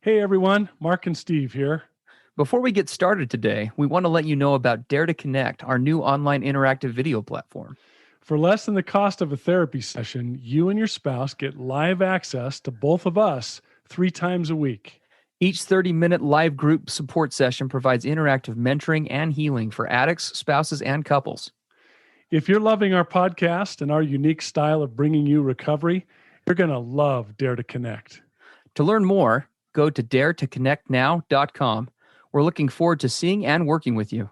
Hey everyone, Mark and Steve here. Before we get started today, we want to let you know about Dare to Connect, our new online interactive video platform. For less than the cost of a therapy session, you and your spouse get live access to both of us 3 times a week. Each 30-minute live group support session provides interactive mentoring and healing for addicts, spouses, and couples. If you're loving our podcast and our unique style of bringing you recovery, you're going to love Dare to Connect. To learn more, go to daretoconnectnow.com. We're looking forward to seeing and working with you.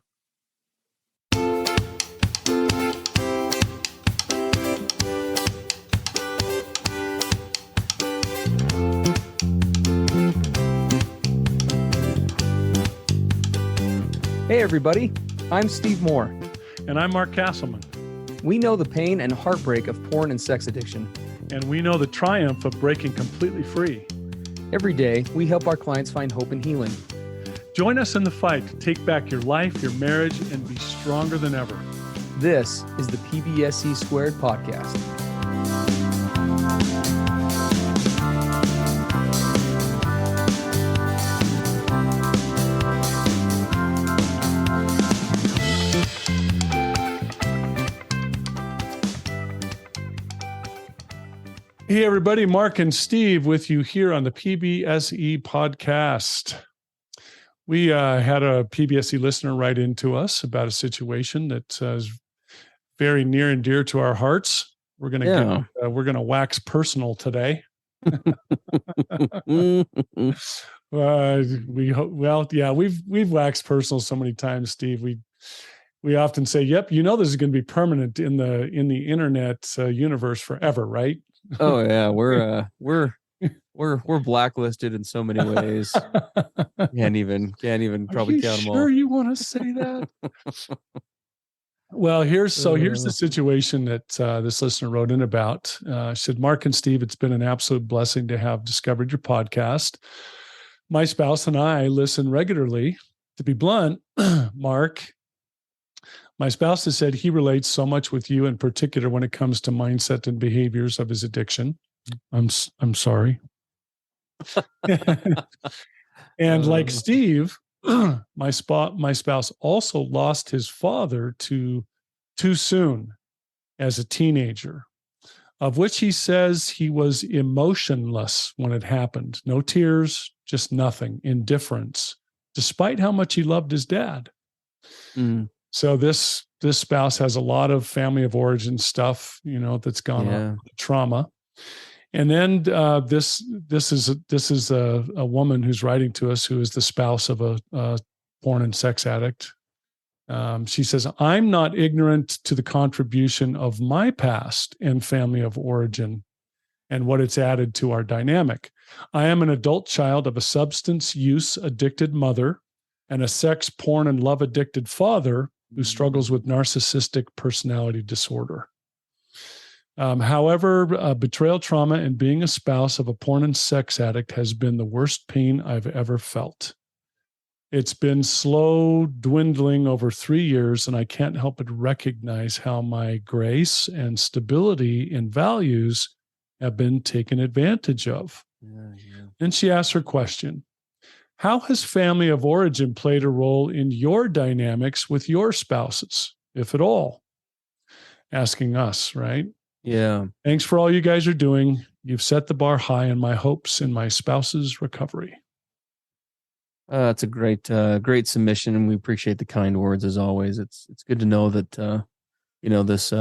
Hey everybody, I'm Steve Moore. And I'm Mark Castleman. We know the pain and heartbreak of porn and sex addiction. And we know the triumph of breaking completely free. Every day, we help our clients find hope and healing. Join us in the fight to take back your life, your marriage, and be stronger than ever. This is the PBSE Squared podcast. Hey everybody, Mark and Steve with you here on the PBSE podcast. We had a PBSE listener write into us about a situation that is very near and dear to our hearts. We're going to wax personal today. We've waxed personal so many times, Steve. We often say, "Yep, you know this is going to be permanent in the internet universe forever, right?" Oh yeah, we're blacklisted in so many ways. Can't even probably count them all. Sure, you want to say that? Well, here's the situation that this listener wrote in about. Said, Mark and Steve, it's been an absolute blessing to have discovered your podcast. My spouse and I listen regularly. To be blunt, Mark, my spouse has said he relates so much with you in particular when it comes to mindset and behaviors of his addiction. I'm sorry. And like Steve, my spouse also lost his father too soon as a teenager, of which he says he was emotionless when it happened. No tears, just nothing, indifference, despite how much he loved his dad. Mm. So this spouse has a lot of family of origin stuff, that's gone on, trauma. And then this is a woman who's writing to us who is the spouse of a porn and sex addict. She says, I'm not ignorant to the contribution of my past and family of origin and what it's added to our dynamic. I am an adult child of a substance use addicted mother and a sex, porn, and love addicted father who struggles with narcissistic personality disorder. However, betrayal trauma and being a spouse of a porn and sex addict has been the worst pain I've ever felt. It's been slow dwindling over 3 years, and I can't help but recognize how my grace and stability in values have been taken advantage of. Then she asks her question. How has family of origin played a role in your dynamics with your spouses, if at all? Asking us, right? Yeah. Thanks for all you guys are doing. You've set the bar high in my hopes in my spouse's recovery. It's a great submission, and we appreciate the kind words as always. It's good to know that this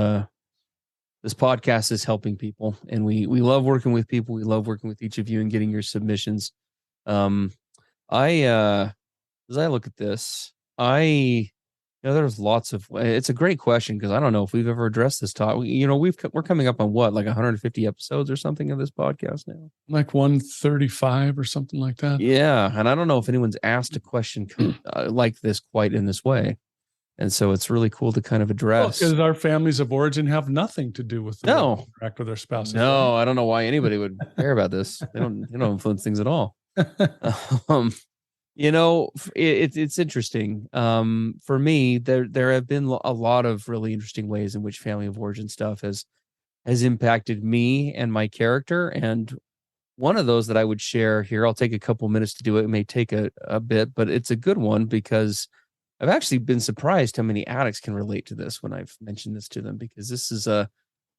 podcast is helping people, and we love working with people. We love working with each of you and getting your submissions. As I look at this, there's lots of, it's a great question because I don't know if we've ever addressed this topic. We're coming up on what, like 150 episodes or something of this podcast now? Like 135 or something like that. Yeah. And I don't know if anyone's asked a question like this quite in this way. And so it's really cool to kind of address. Because our families of origin have nothing to do with interact with their spouses. No, right? I don't know why anybody would care about this. They don't influence things at all. It's interesting. For me, there have been a lot of really interesting ways in which family of origin stuff has impacted me and my character and one of those that I would share here, I'll take a couple minutes to do it. It may take a bit, but it's a good one because I've actually been surprised how many addicts can relate to this when I've mentioned this to them, because this is a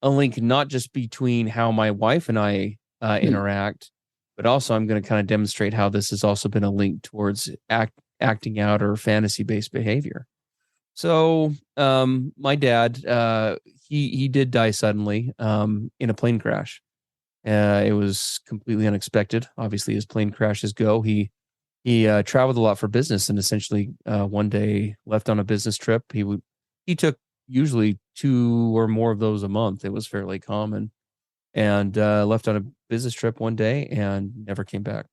link not just between how my wife and I interact, but also I'm going to kind of demonstrate how this has also been a link towards acting out or fantasy-based behavior. So my dad, he did die suddenly in a plane crash. It was completely unexpected. Obviously, as plane crashes go, he traveled a lot for business, and essentially one day left on a business trip. He took usually 2 or more of those a month. It was fairly common, and left on a business trip one day and never came back.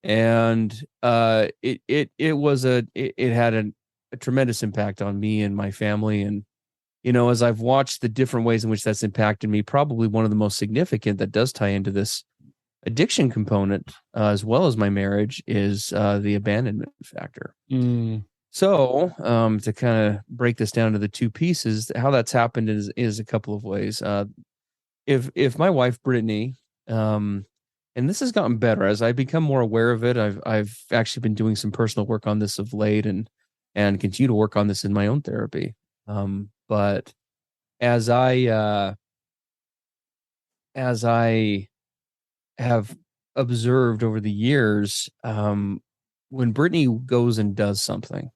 And it had a tremendous impact on me and my family. And as I've watched the different ways in which that's impacted me, probably one of the most significant that does tie into this addiction component, as well as my marriage, is the abandonment factor. So to kind of break this down to the two pieces, how that's happened is a couple of ways. If my wife Brittany, and this has gotten better as I become more aware of it. I've actually been doing some personal work on this of late, and continue to work on this in my own therapy. But as I have observed over the years, when Brittany goes and does something,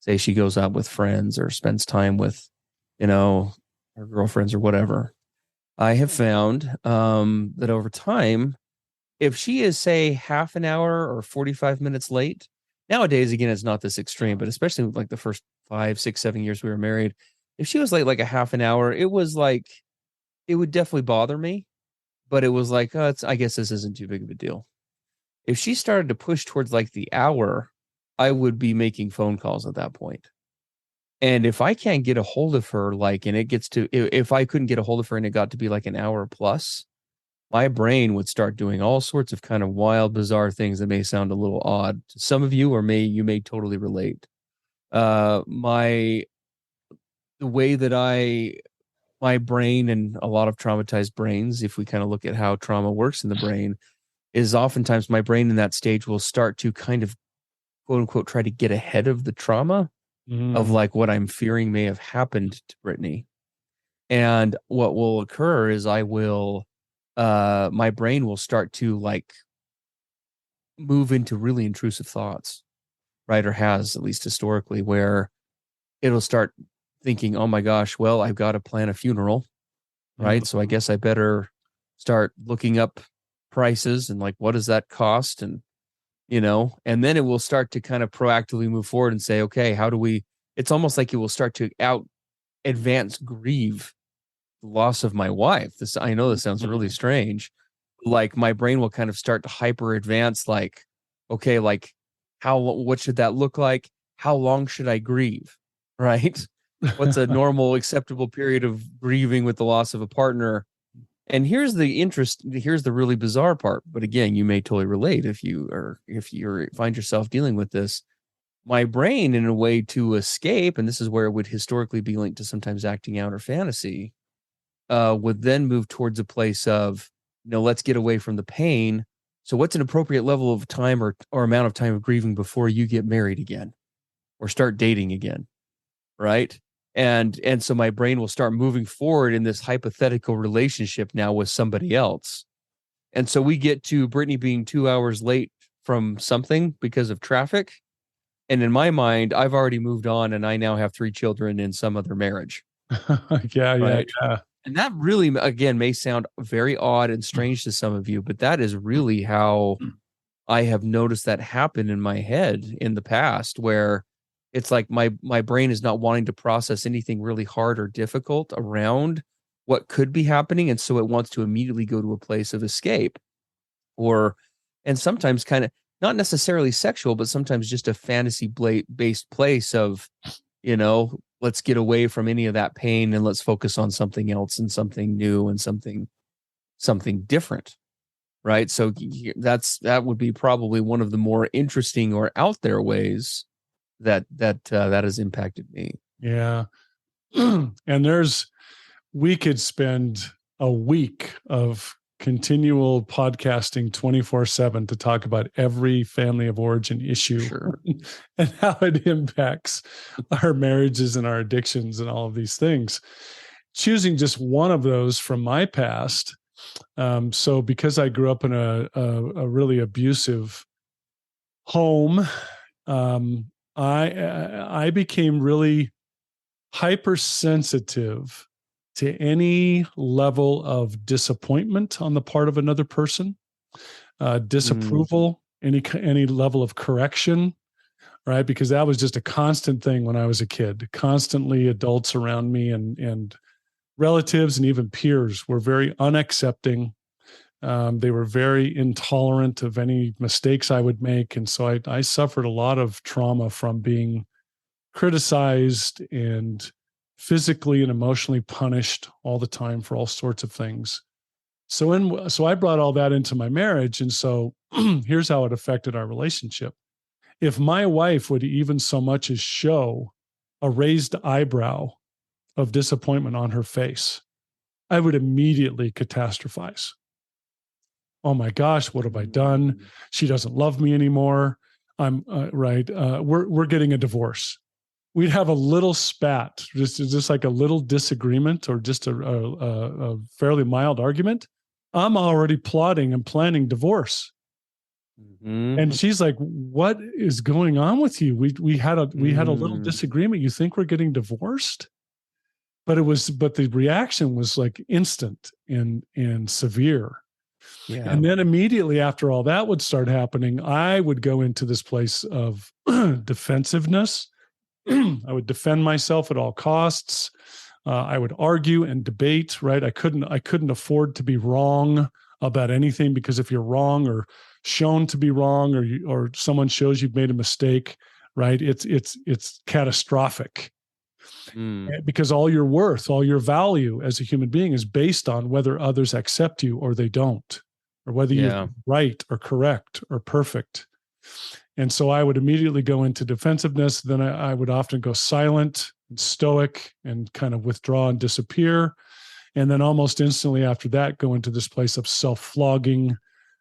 say she goes out with friends or spends time with, her girlfriends or whatever, I have found that over time, if she is, say, half an hour or 45 minutes late, nowadays, again, it's not this extreme, but especially like the first 5, 6, 7 years we were married, if she was late like a half an hour, it would definitely bother me, but it was like, I guess this isn't too big of a deal. If she started to push towards like the hour, I would be making phone calls at that point. And if I can't get a hold of her, if I couldn't get a hold of her and it got to be like an hour plus, my brain would start doing all sorts of kind of wild, bizarre things that may sound a little odd to some of you, or you may totally relate. The way that my brain, and a lot of traumatized brains, if we kind of look at how trauma works in the brain, is oftentimes my brain in that stage will start to kind of quote unquote try to get ahead of the trauma of like what I'm fearing may have happened to Brittany. And what will occur is my brain will start to like move into really intrusive thoughts, right? Or has, at least historically, where it'll start thinking, oh my gosh, well, I've got to plan a funeral, right? So I guess I better start looking up prices and like, what does that cost? And, and then it will start to kind of proactively move forward and say, okay, it's almost like it will start to advance grieve the loss of my wife. I know this sounds really strange. Like my brain will kind of start to hyper advance, like, okay, like what should that look like? How long should I grieve? Right? What's a normal acceptable period of grieving with the loss of a partner? And here's the really bizarre part. But again, you may totally relate if you find yourself dealing with this. My brain, in a way to escape, and this is where it would historically be linked to sometimes acting out or fantasy, would then move towards a place of, let's get away from the pain. So what's an appropriate level of time or amount of time of grieving before you get married again or start dating again? Right. And so my brain will start moving forward in this hypothetical relationship now with somebody else. And so we get to Brittany being 2 hours late from something because of traffic. And in my mind, I've already moved on and I now have 3 children in some other marriage. Yeah. And that really, again, may sound very odd and strange to some of you, but that is really how I have noticed that happen in my head in the past, where it's like my brain is not wanting to process anything really hard or difficult around what could be happening. And so it wants to immediately go to a place of escape, and sometimes kind of not necessarily sexual, but sometimes just a fantasy based place of, let's get away from any of that pain and let's focus on something else and something new and something different. Right. So that would be probably one of the more interesting or out there ways that has impacted me. Yeah. And we could spend a week of continual podcasting 24/7 to talk about every family of origin issue Sure. and how it impacts our marriages and our addictions and all of these things. Choosing just one of those from my past. So because I grew up in a really abusive home, I became really hypersensitive to any level of disappointment on the part of another person, disapproval, any level of correction, right? Because that was just a constant thing when I was a kid. Constantly, adults around me and relatives and even peers were very unaccepting. They were very intolerant of any mistakes I would make, and so I suffered a lot of trauma from being criticized and physically and emotionally punished all the time for all sorts of things. So I brought all that into my marriage, and so here's how it affected our relationship. If my wife would even so much as show a raised eyebrow of disappointment on her face, I would immediately catastrophize. Oh my gosh, what have I done? She doesn't love me anymore. I'm right. We're getting a divorce. We'd have a little spat, just like a little disagreement or just a fairly mild argument. I'm already plotting and planning divorce. And she's like, "What is going on with you? We had a little disagreement. You think we're getting divorced?" But the reaction was like instant and severe. Yeah. And then immediately after all that would start happening, I would go into this place of defensiveness. I would defend myself at all costs. I would argue and debate, right? I couldn't afford to be wrong about anything, because if you're wrong or shown to be wrong, or someone shows you've made a mistake, right? It's catastrophic. Because all your worth, all your value as a human being is based on whether others accept you or they don't, or whether you're right or correct or perfect. And so I would immediately go into defensiveness. Then I would often go silent and stoic and kind of withdraw and disappear. And then almost instantly after that, go into this place of self-flogging,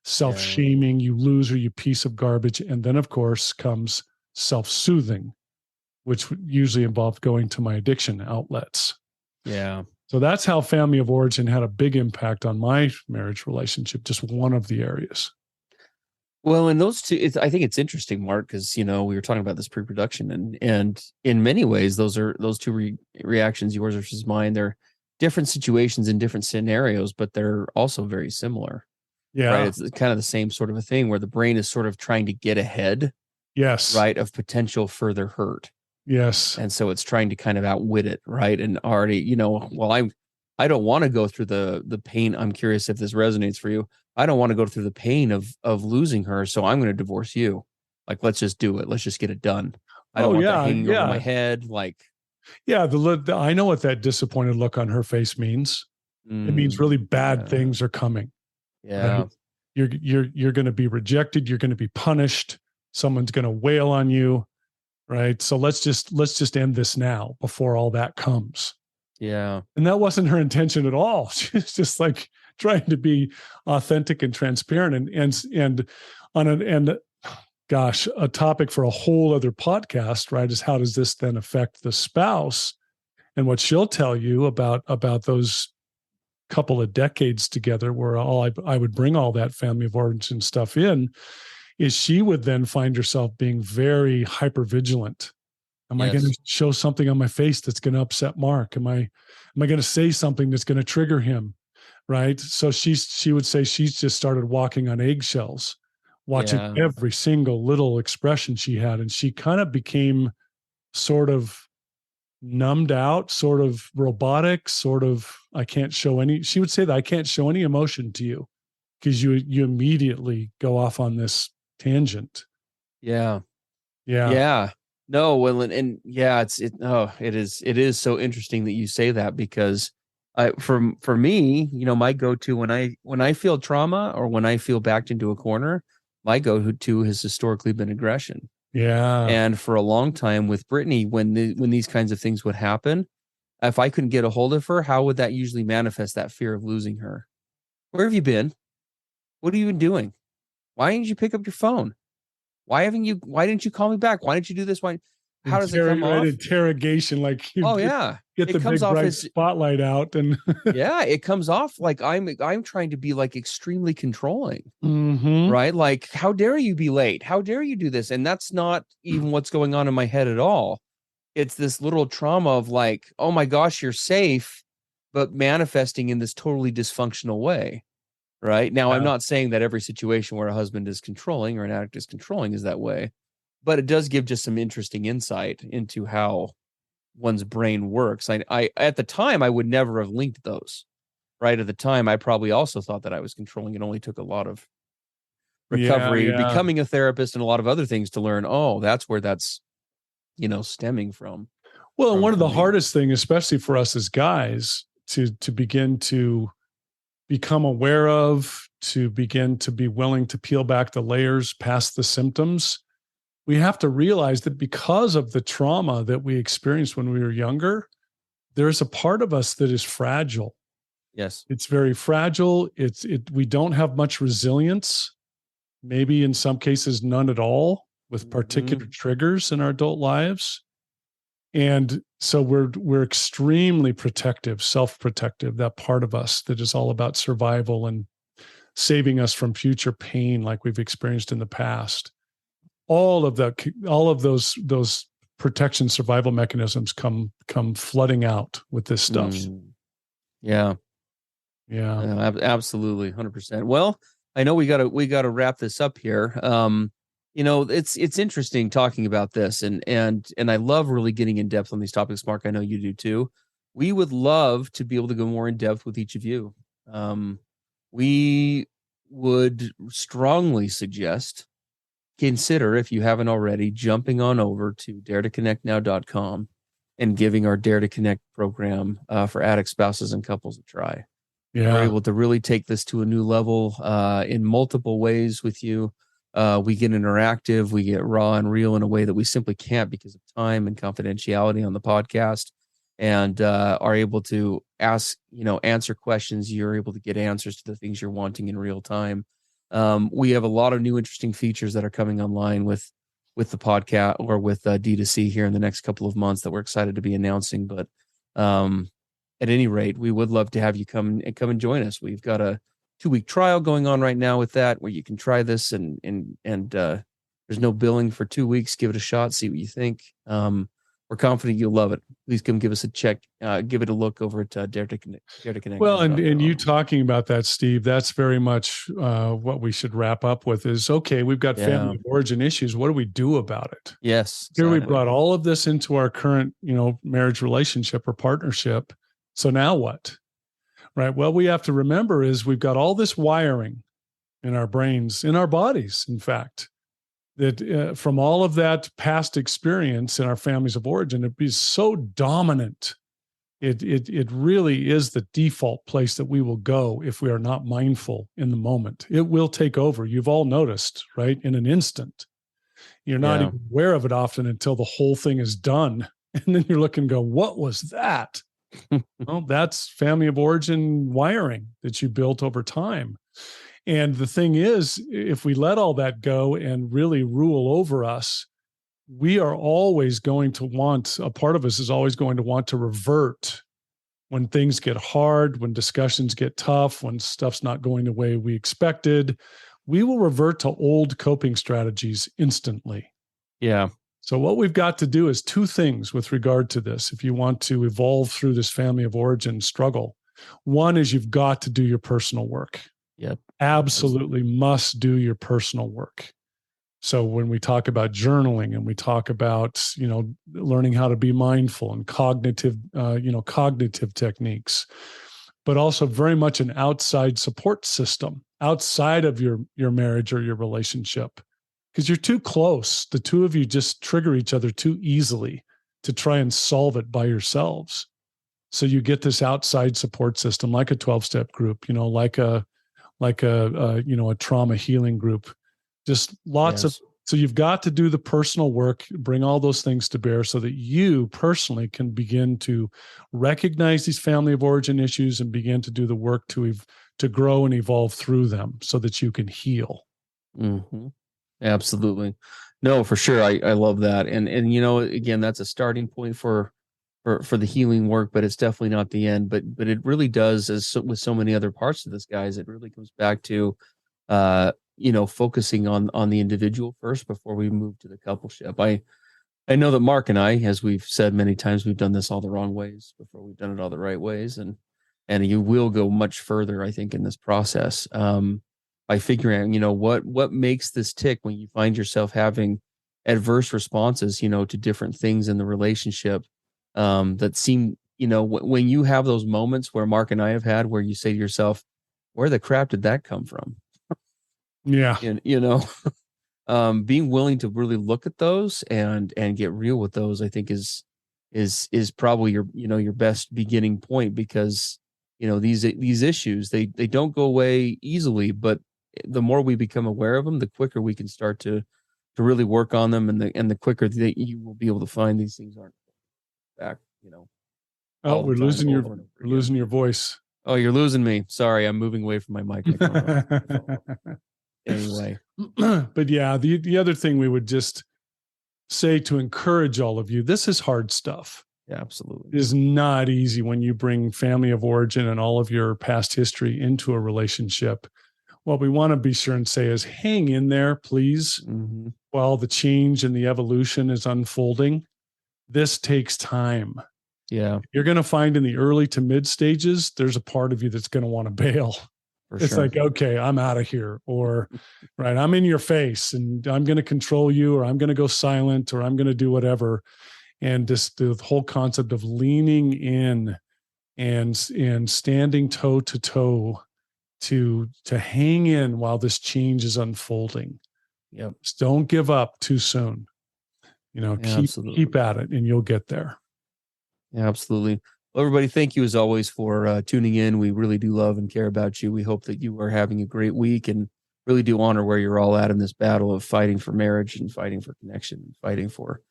self-shaming, you loser, you piece of garbage. And then, of course, comes self-soothing, which usually involved going to my addiction outlets. Yeah. So that's how family of origin had a big impact on my marriage relationship, just one of the areas. Well, in those two, I think it's interesting, Mark, because we were talking about this pre-production, and in many ways, those two reactions, yours versus mine, they're different situations in different scenarios, but they're also very similar. Yeah, right. It's kind of the same sort of a thing where the brain is sort of trying to get ahead, yes, right, of potential further hurt. Yes, and so it's trying to kind of outwit it, right, and already, well, I don't want to go through the pain. I'm curious if this resonates for you. I don't want to go through the pain of losing her, so I'm going to divorce you. Like, let's just do it. Let's just get it done. I don't want that hanging over my head. Like, I know what that disappointed look on her face means. It means really bad things are coming. Yeah, right? You're going to be rejected. You're going to be punished. Someone's going to wail on you, right? So let's just end this now before all that comes. Yeah. And that wasn't her intention at all. She's just like trying to be authentic and transparent and gosh, a topic for a whole other podcast, right? Is how does this then affect the spouse? And what she'll tell you about those couple of decades together where I would bring all that family of origin stuff in, is she would then find herself being very hyper vigilant. Am I going to show something on my face that's going to upset Mark? Am I going to say something that's going to trigger him? Right. So she would say she's just started walking on eggshells, watching every single little expression she had. And she kind of became sort of numbed out, sort of robotic, sort of, she would say that I can't show any emotion to you because you immediately go off on this tangent. Yeah. Yeah. No, well, and it is so interesting that you say that, because for me, my go-to when I feel trauma or when I feel backed into a corner, my go-to has historically been aggression. Yeah. And for a long time with Brittany, when these kinds of things would happen, if I couldn't get a hold of her, how would that usually manifest that fear of losing her? Where have you been? What have you been doing? Why didn't you pick up your phone? Why didn't you call me back? Why didn't you do this? How does it come off? Interrogation, like you Oh yeah. get It the comes big off bright as spotlight out and yeah, it comes off like I'm trying to be like extremely controlling, Mhm. right? Like, how dare you be late? How dare you do this? And that's not even what's going on in my head at all. It's this little trauma of like, oh my gosh, you're safe, but manifesting in this totally dysfunctional way. Right. Now, I'm Yeah. not saying that every situation where a husband is controlling or an addict is controlling is that way, but it does give just some interesting insight into how one's brain works. I at the time I would never have linked those. Right. At the time, I probably also thought that I was controlling. It only took a lot of Yeah, recovery, yeah. becoming a therapist, and a lot of other things to learn. Oh, that's where that's stemming from. Well, and one of For the me. hardest thing, especially for us as guys, to begin to become aware of, to begin to be willing to peel back the layers past the symptoms, we have to realize that because of the trauma that we experienced when we were younger, there's a part of us that is fragile. Yes. It's very fragile. We don't have much resilience, maybe in some cases none at all, with particular triggers in our adult lives. And so we're extremely protective, self-protective, that part of us that is all about survival and saving us from future pain like we've experienced in the past. All of those protection survival mechanisms come flooding out with this stuff. Yeah. Yeah. Absolutely, 100%. Well, I know we gotta wrap this up here. It's interesting talking about this, and I love really getting in depth on these topics. Mark, I know you do too. We would love to be able to go more in depth with each of you. We would strongly suggest, consider, if you haven't already, jumping on over to daretoconnectnow.com and giving our Dare to Connect program for addict spouses and couples a try. Yeah. We're able to really take this to a new level in multiple ways with you. We get interactive, we get raw and real in a way that we simply can't because of time and confidentiality on the podcast, and are able to answer questions. You're able to get answers to the things you're wanting in real time. We have a lot of new interesting features that are coming online with the podcast or with D2C here in the next couple of months that we're excited to be announcing. But at any rate, we would love to have you come and join us. We've got a 2-week trial going on right now with that, where you can try this and there's no billing for 2 weeks. Give it a shot, see what you think. We're confident you'll love it. Please come give us a check. Give it a look over at Dare to Connect. Well, and you talking about that, Steve, that's very much what we should wrap up with is, okay, we've got family of origin issues. What do we do about it? Yes. Here we brought all of this into our current, marriage relationship or partnership. So now what? Right. Well, we have to remember is we've got all this wiring in our brains, in our bodies, in fact, that from all of that past experience in our families of origin, it be so dominant. It really is the default place that we will go if we are not mindful in the moment. It will take over. You've all noticed, right? In an instant. You're not even aware of it often until the whole thing is done. And then you're looking and go, what was that? Well, that's family of origin wiring that you built over time. And the thing is, if we let all that go and really rule over us, we are always going to want, a part of us is always going to want to revert when things get hard, when discussions get tough, when stuff's not going the way we expected. We will revert to old coping strategies instantly. Yeah. So what we've got to do is 2 things with regard to this. If you want to evolve through this family of origin struggle, one is you've got to do your personal work. Yep. Absolutely must do your personal work. So when we talk about journaling and we talk about, learning how to be mindful and cognitive techniques, but also very much an outside support system outside of your marriage or your relationship. Because you're too close. The two of you just trigger each other too easily to try and solve it by yourselves. So you get this outside support system, like a 12-step group, like a trauma healing group. Just lots of So you've got to do the personal work, bring all those things to bear so that you personally can begin to recognize these family of origin issues and begin to do the work to grow and evolve through them so that you can heal. Mm-hmm. Absolutely. No, for sure. I love that. And again, that's a starting point for the healing work, but it's definitely not the end. But it really does, with so many other parts of this, guys, it really comes back to focusing on the individual first before we move to the coupleship. I know that Mark and I, as we've said many times, we've done this all the wrong ways before we've done it all the right ways. And you will go much further, I think, in this process. By figuring out, what makes this tick when you find yourself having adverse responses, to different things in the relationship, that seem, when you have those moments where Mark and I have had, where you say to yourself, where the crap did that come from? Yeah. And, being willing to really look at those and get real with those, I think is probably your best beginning point, because, these issues, they don't go away easily, but the more we become aware of them, the quicker we can start to really work on them, and the quicker that you will be able to find these things aren't back, Oh, we're losing your voice. Oh, you're losing me. Sorry, I'm moving away from my mic. Anyway. But yeah, the other thing we would just say to encourage all of you, this is hard stuff. Yeah, absolutely. It is not easy when you bring family of origin and all of your past history into a relationship. What we want to be sure and say is hang in there, please, while the change and the evolution is unfolding. This takes time. Yeah. You're going to find in the early to mid stages, there's a part of you that's going to want to bail. It's like, okay, I'm out of here, or right, I'm in your face and I'm going to control you, or I'm going to go silent, or I'm going to do whatever. And just the whole concept of leaning in and standing toe to toe to hang in while this change is unfolding. Yep. Just don't give up too soon. Keep at it and you'll get there. Yeah, absolutely. Well, everybody, thank you as always for tuning in. We really do love and care about you. We hope that you are having a great week, and really do honor where you're all at in this battle of fighting for marriage and fighting for connection and fighting for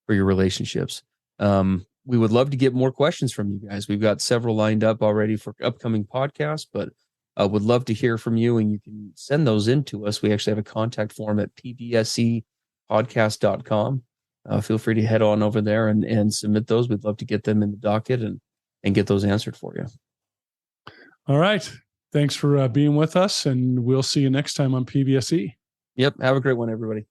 your relationships. We would love to get more questions from you guys. We've got several lined up already for upcoming podcasts, but would love to hear from you, and you can send those in to us. We actually have a contact form at pbsepodcast.com. Feel free to head on over there and submit those. We'd love to get them in the docket and get those answered for you. All right. Thanks for being with us, and we'll see you next time on PBSE. Yep. Have a great one, everybody.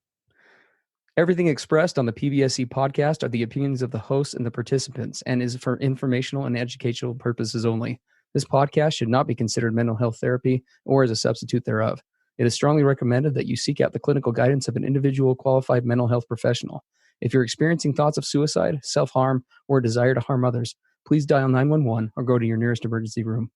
Everything expressed on the PBSE podcast are the opinions of the hosts and the participants, and is for informational and educational purposes only. This podcast should not be considered mental health therapy or as a substitute thereof. It is strongly recommended that you seek out the clinical guidance of an individual qualified mental health professional. If you're experiencing thoughts of suicide, self-harm, or a desire to harm others, please dial 911 or go to your nearest emergency room.